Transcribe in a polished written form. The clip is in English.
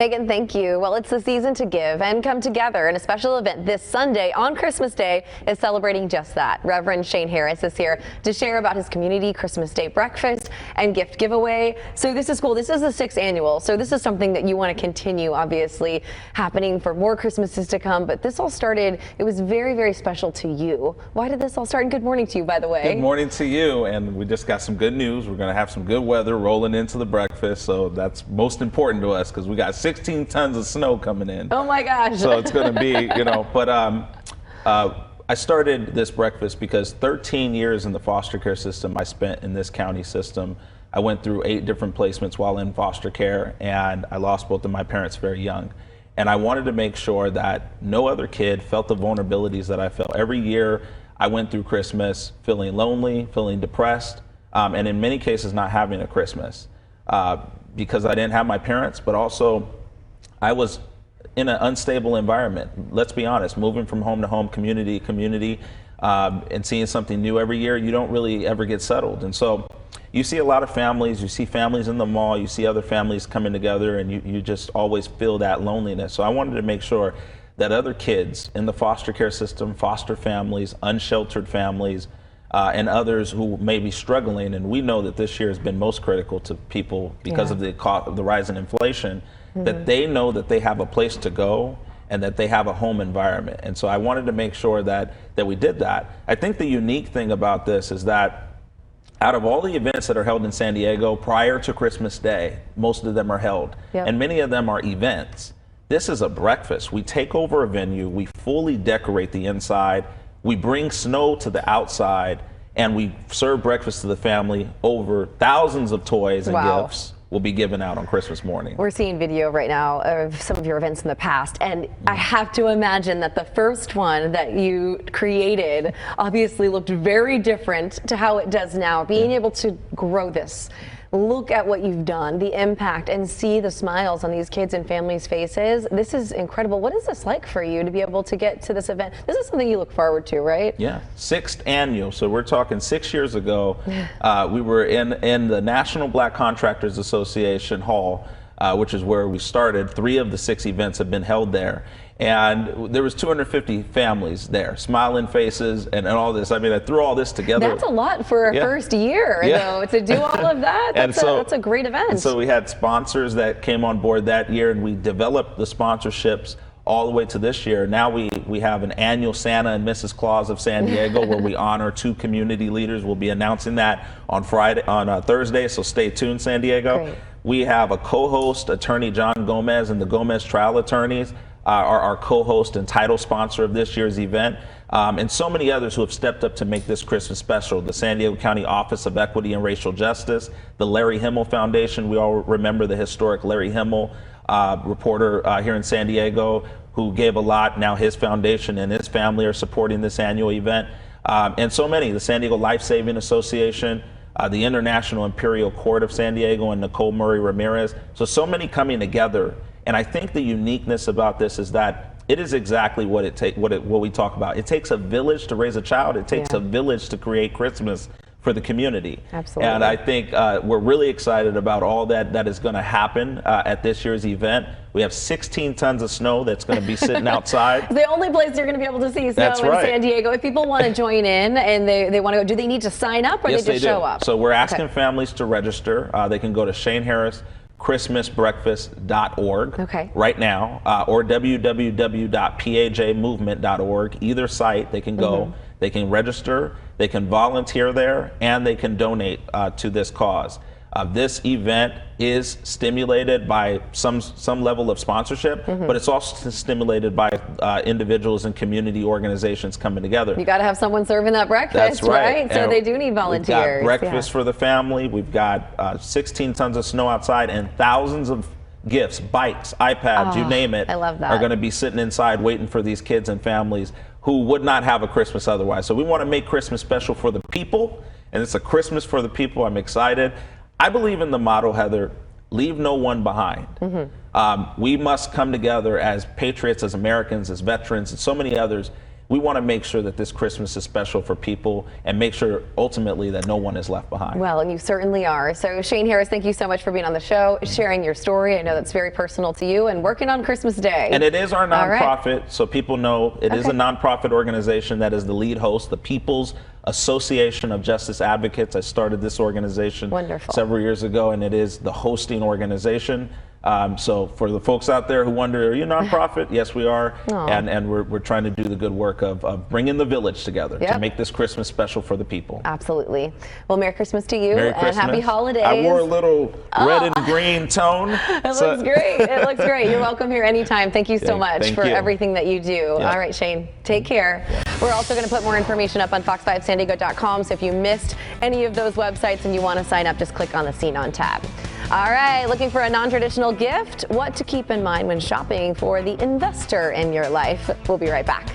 Megan, thank you. Well, it's the season to give and come together, and a special event this Sunday on Christmas Day is celebrating just that. Reverend Shane Harris is here to share about his community Christmas Day breakfast and gift giveaway. So this is cool. This is the 6th annual, so this is something that you want to continue, obviously, happening for more Christmases to come. But this all started, it was very, very special to you. Why did this all start? And good morning to you, by the way. Good morning to you, and we just got some good news. We're going to have some good weather rolling into the breakfast, so that's most important to us because we got 16 tons of snow coming in. Oh my gosh. So it's going to be, but I started this breakfast because 13 years in the foster care system I spent in this county system. I went through 8 different placements while in foster care, and I lost both of my parents very young. And I wanted to make sure that no other kid felt the vulnerabilities that I felt. Every year I went through Christmas feeling lonely, feeling depressed, and in many cases not having a Christmas because I didn't have my parents, but also I was in an unstable environment. Let's be honest, moving from home to home, community to community, and seeing something new every year, you don't really ever get settled. And so you see a lot of families, you see families in the mall, you see other families coming together, and you just always feel that loneliness. So I wanted to make sure that other kids in the foster care system, foster families, unsheltered families, and others who may be struggling, and we know that this year has been most critical to people because of the rise in inflation, that they know that they have a place to go and that they have a home environment. And so I wanted to make sure that we did that. I think the unique thing about this is that out of all the events that are held in San Diego prior to Christmas Day, most of them are held, and many of them are events. This is a breakfast. We take over a venue, we fully decorate the inside, we bring snow to the outside, and we serve breakfast to the family. Over thousands of toys and gifts will be given out on Christmas morning. We're seeing video right now of some of your events in the past, and I have to imagine that the first one that you created obviously looked very different to how it does now. Being able to grow this, look at what you've done, the impact, and see the smiles on these kids and families' faces. This is incredible. What is this like for you to be able to get to this event? This is something you look forward to, right? Yeah, 6th annual. So we're talking 6 years ago. We were in the National Black Contractors Association Hall, which is where we started. 3 of the 6 events have been held there. And there was 250 families there, smiling faces and all this. I mean, I threw all this together. That's a lot for a first year, though, to do all of that. That's a great event. And so we had sponsors that came on board that year, and we developed the sponsorships all the way to this year. Now we have an annual Santa and Mrs. Claus of San Diego where we honor 2 community leaders. We'll be announcing that on Thursday, so stay tuned, San Diego. Great. We have a co-host, Attorney John Gomez, and the Gomez Trial Attorneys are our co-host and title sponsor of this year's event, and so many others who have stepped up to make this Christmas special. The San Diego County Office of Equity and Racial Justice, the Larry Himmel Foundation. We all remember the historic Larry Himmel, reporter here in San Diego, who gave a lot. Now his foundation and his family are supporting this annual event, and so many. The San Diego Life Saving Association, the International Imperial Court of San Diego, and Nicole Murray Ramirez. So many coming together. And I think the uniqueness about this is that it is exactly what we talk about. It takes a village to raise a child. It takes a village to create Christmas for the community. Absolutely. And I think we're really excited about all that is going to happen at this year's event. We have 16 tons of snow that's going to be sitting outside. It's the only place you're going to be able to see snow in San Diego. If people want to join in and they want to go, do they need to sign up, or yes, they just show up? So we're asking families to register. They can go to Shane Harris christmasbreakfast.org right now, or www.pajmovement.org. Either site, they can go, they can register, they can volunteer there, and they can donate to this cause. This event is stimulated by some level of sponsorship, but it's also stimulated by individuals and community organizations coming together. You got to have someone serving that breakfast, That's right? So they do need volunteers. We've got breakfast for the family. We've got 16 tons of snow outside and thousands of gifts, bikes, iPads, you name it. I love that. Are going to be sitting inside waiting for these kids and families who would not have a Christmas otherwise. So we want to make Christmas special for the people, and it's a Christmas for the people. I'm excited. I believe in the motto, Heather, leave no one behind. We must come together as patriots, as Americans, as veterans, and so many others. we want to make sure that this Christmas is special for people and make sure ultimately that no one is left behind. Well, and you certainly are. So Shane Harris, thank you so much for being on the show, sharing your story. I know that's very personal to you, and working on Christmas Day. And it is our nonprofit, right. So people know it is a nonprofit organization that is the lead host, the People's Association of Justice Advocates. I started this organization several years ago, and it is the hosting organization. So for the folks out there who wonder, are you a nonprofit? Yes, we are. And we're trying to do the good work of bringing the village together to make this Christmas special for the people. Absolutely. Well, Merry Christmas to you. Merry and Christmas. Happy holidays. I wore a little red and green tone. It looks great. It looks great. You're welcome here anytime. Thank you so much for everything that you do. All right, Shane, take care. We're also going to put more information up on fox5sandiego.com. So if you missed any of those websites and you want to sign up, just click on the Scene On tab. All right, looking for a non-traditional gift? What to keep in mind when shopping for the investor in your life? We'll be right back.